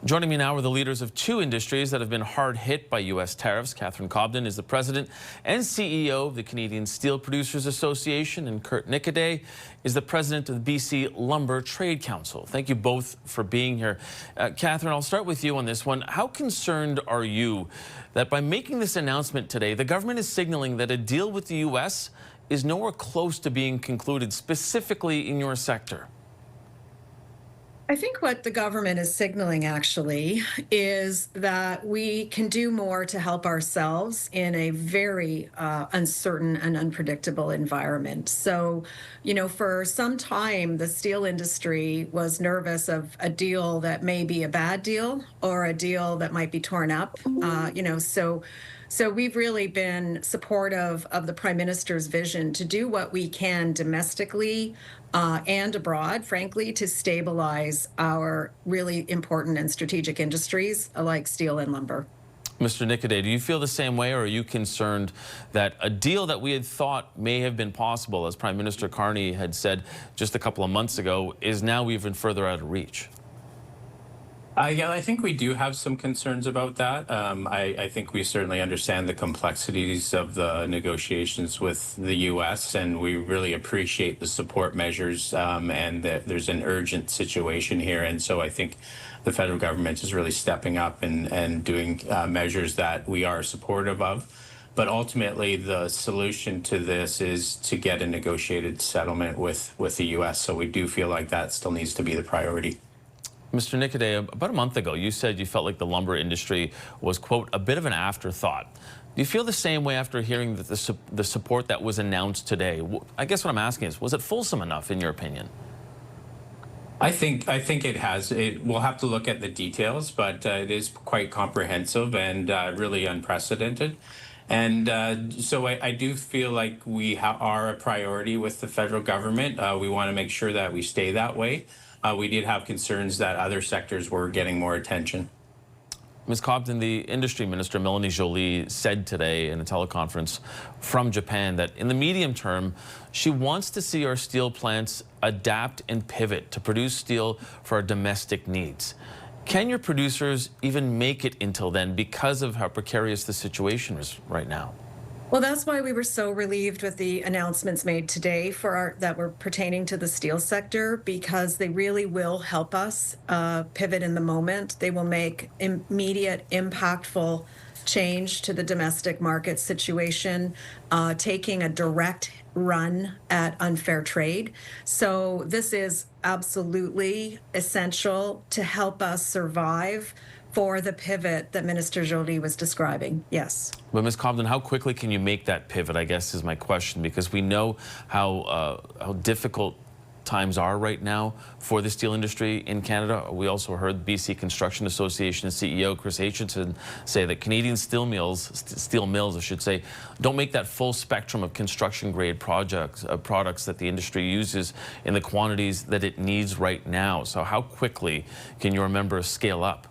Joining me now are the leaders of two industries that have been hard hit by U.S. tariffs. Catherine Cobden is the president and CEO of the Canadian Steel Producers Association, and Kurt Niquidet is the president of the BC Lumber Trade Council. Thank you both for being here. Catherine, I'll start with you on this one. How concerned are you that by making this announcement today, the government is signaling that a deal with the U.S. is nowhere close to being concluded, specifically in your sector? I think what the government is signaling actually is that we can do more to help ourselves in a very uncertain and unpredictable environment. So, for some time, the steel industry was nervous of a deal that may be a bad deal or a deal that might be torn up. So we've really been supportive of the Prime Minister's vision to do what we can domestically and abroad, frankly, to stabilize our really important and strategic industries like steel and lumber. Mr. Niquidet, do you feel the same way, or are you concerned that a deal that we had thought may have been possible, as Prime Minister Carney had said just a couple of months ago, is now even further out of reach? Yeah, I think we do have some concerns about that. I think we certainly understand the complexities of the negotiations with the U.S., and we really appreciate the support measures and that there's an urgent situation here. And so I think the federal government is really stepping up and doing measures that we are supportive of. But ultimately, the solution to this is to get a negotiated settlement with the U.S. So we do feel like that still needs to be the priority. Mr. Niquidet, about a month ago, you said you felt like the lumber industry was, quote, a bit of an afterthought. Do you feel the same way after hearing that the support that was announced today? I guess what I'm asking is, was it fulsome enough, in your opinion? I think it has. We'll have to look at the details, but it is quite comprehensive and really unprecedented. And so I do feel like we are a priority with the federal government. We want to make sure that we stay that way. We did have concerns that other sectors were getting more attention. Ms. Cobden, the industry minister, Melanie Joly, said today in a teleconference from Japan that in the medium term, she wants to see our steel plants adapt and pivot to produce steel for our domestic needs. Can your producers even make it until then because of how precarious the situation is right now? Well, that's why we were so relieved with the announcements made today that were pertaining to the steel sector, because they really will help us pivot in the moment. They will make immediate, impactful change to the domestic market situation, taking a direct run at unfair trade. So this is absolutely essential to help us survive for the pivot that Minister Joly was describing, yes. But Ms. Cobden, how quickly can you make that pivot, I guess, is my question, because we know how difficult times are right now for the steel industry in Canada. We also heard BC Construction Association CEO Chris Aitchison say that Canadian steel mills, I should say, don't make that full spectrum of construction-grade products that the industry uses in the quantities that it needs right now. So how quickly can your members scale up?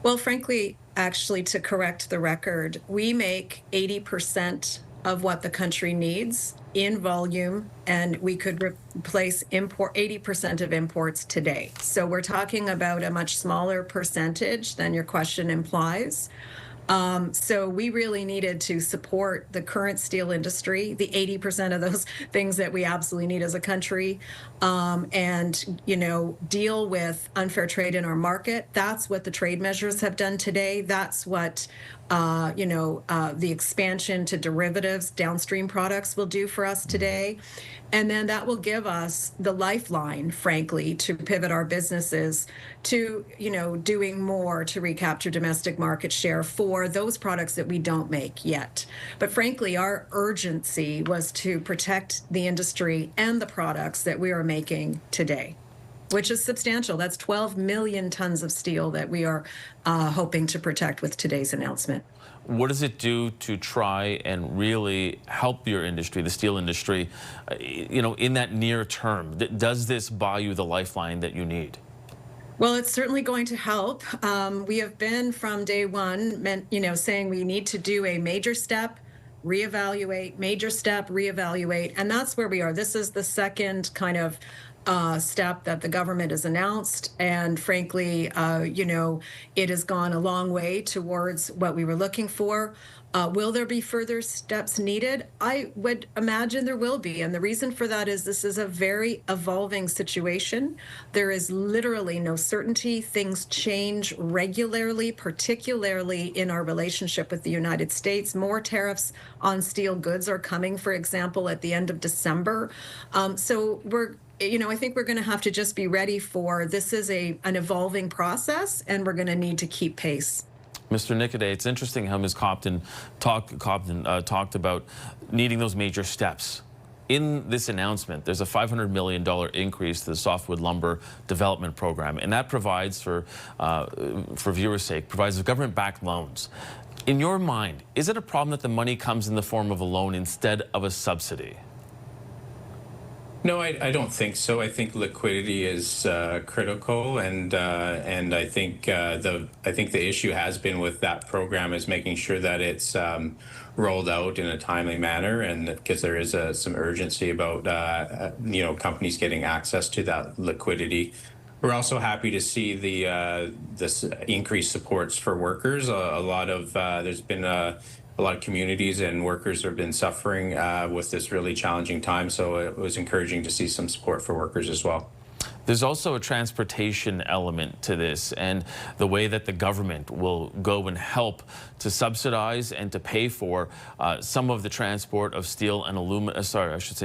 Well, frankly, actually, to correct the record, we make 80% of what the country needs in volume, and we could replace 80% of imports today. So we're talking about a much smaller percentage than your question implies. So we really needed to support the current steel industry, the 80% of those things that we absolutely need as a country, and, deal with unfair trade in our market. That's what the trade measures have done today. That's what, the expansion to derivatives, downstream products will do for us today. And then that will give us the lifeline, frankly, to pivot our businesses to, doing more to recapture domestic market share for those products that we don't make yet. But frankly, our urgency was to protect the industry and the products that we are making today, which is substantial. That's 12 million tons of steel that we are hoping to protect with today's announcement. What does it do to try and really help your industry, the steel industry, in that near term? Does this buy you the lifeline that you need? Well, it's certainly going to help. We have been from day one, saying we need to do a major step, reevaluate, major step, reevaluate, and that's where we are. This is the second kind of step that the government has announced. And frankly, it has gone a long way towards what we were looking for. Will there be further steps needed? I would imagine there will be. And the reason for that is this is a very evolving situation. There is literally no certainty. Things change regularly, particularly in our relationship with the United States. More tariffs on steel goods are coming, for example, at the end of December. So I think we're going to have to just be ready for this is an evolving process, and we're going to need to keep pace. Mr. Niquidet, it's interesting how Ms. Cobden talked about needing those major steps. In this announcement, there's a $500 million increase to the softwood lumber development program, and that provides, for viewers' sake, provides government-backed loans. In your mind, is it a problem that the money comes in the form of a loan instead of a subsidy? No, I don't think so. I think liquidity is critical, and I think the issue has been with that program is making sure that it's rolled out in a timely manner, and because there is some urgency about companies getting access to that liquidity. We're also happy to see this increased supports for workers. There's been a lot of communities and workers have been suffering with this really challenging time. So it was encouraging to see some support for workers as well. There's also a transportation element to this, and the way that the government will go and help to subsidize and to pay for some of the transport of steel and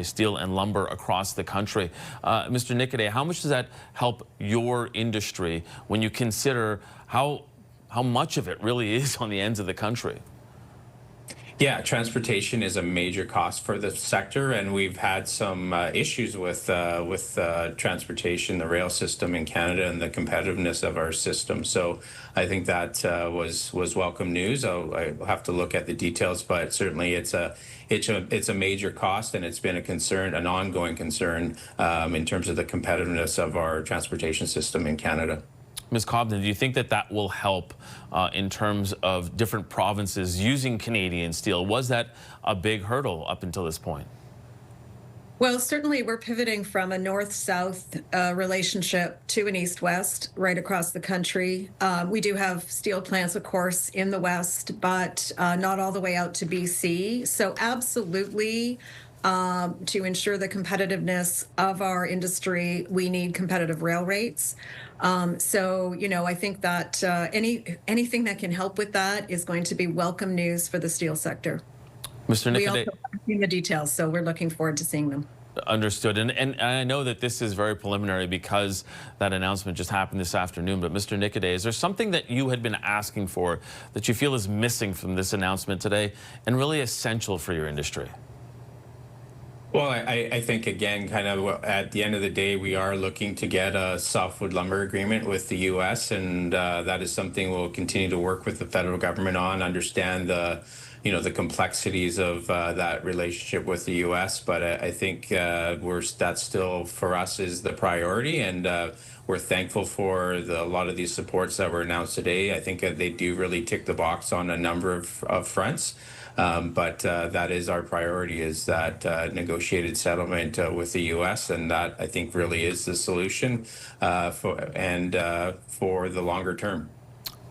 steel and lumber across the country. Mr. Niquidet, how much does that help your industry when you consider how much of it really is on the ends of the country? Yeah, transportation is a major cost for the sector, and we've had some issues with transportation, the rail system in Canada, and the competitiveness of our system. So I think that was welcome news. I'll have to look at the details, but certainly it's a major cost, and it's been a concern, an ongoing concern in terms of the competitiveness of our transportation system in Canada. Ms. Cobden, do you think that will help in terms of different provinces using Canadian steel? Was that a big hurdle up until this point? Well, certainly we're pivoting from a north-south relationship to an east-west right across the country. We do have steel plants, of course, in the west, but not all the way out to BC. So absolutely, to ensure the competitiveness of our industry, we need competitive rail rates. I think that anything that can help with that is going to be welcome news for the steel sector. Mr. Niquidet, we also haven't seen the details, so we're looking forward to seeing them. Understood. And I know that this is very preliminary because that announcement just happened this afternoon. But Mr. Niquidet, is there something that you had been asking for that you feel is missing from this announcement today and really essential for your industry? Well, I think, again, kind of at the end of the day, we are looking to get a softwood lumber agreement with the U.S., and that is something we'll continue to work with the federal government on, understand the complexities of that relationship with the U.S. But I think that still, for us, is the priority, and we're thankful for a lot of these supports that were announced today. I think they do really tick the box on a number of fronts. But that is our priority, is that negotiated settlement with the U.S., and that, I think, really is the solution for the longer term.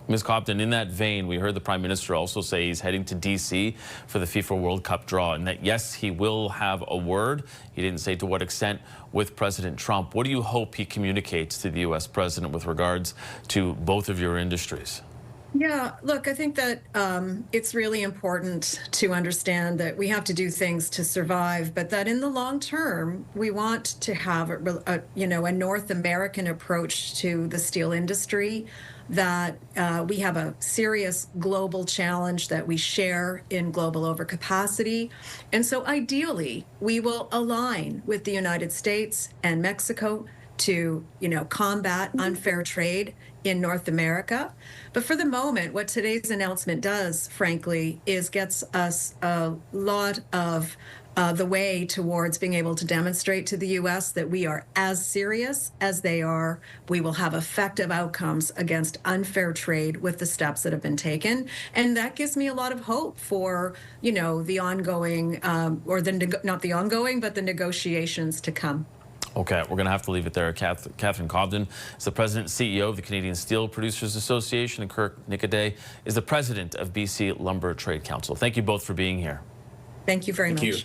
Ms. Cobden, in that vein, we heard the Prime Minister also say he's heading to D.C. for the FIFA World Cup draw, and that, yes, he will have a word. He didn't say to what extent with President Trump. What do you hope he communicates to the U.S. President with regards to both of your industries? Yeah, look, I think that it's really important to understand that we have to do things to survive, but that in the long term, we want to have a North American approach to the steel industry, that we have a serious global challenge that we share in global overcapacity. And so ideally, we will align with the United States and Mexico to, combat unfair trade in North America. But for the moment, what today's announcement does, frankly, is gets us a lot of the way towards being able to demonstrate to the U.S. that we are as serious as they are. We will have effective outcomes against unfair trade with the steps that have been taken. And that gives me a lot of hope for, the ongoing, not the ongoing, but the negotiations to come. Okay, we're going to have to leave it there. Catherine Cobden is the president and CEO of the Canadian Steel Producers Association, and Kirk Niquidet is the president of BC Lumber Trade Council. Thank you both for being here. Thank you very much. Thank you.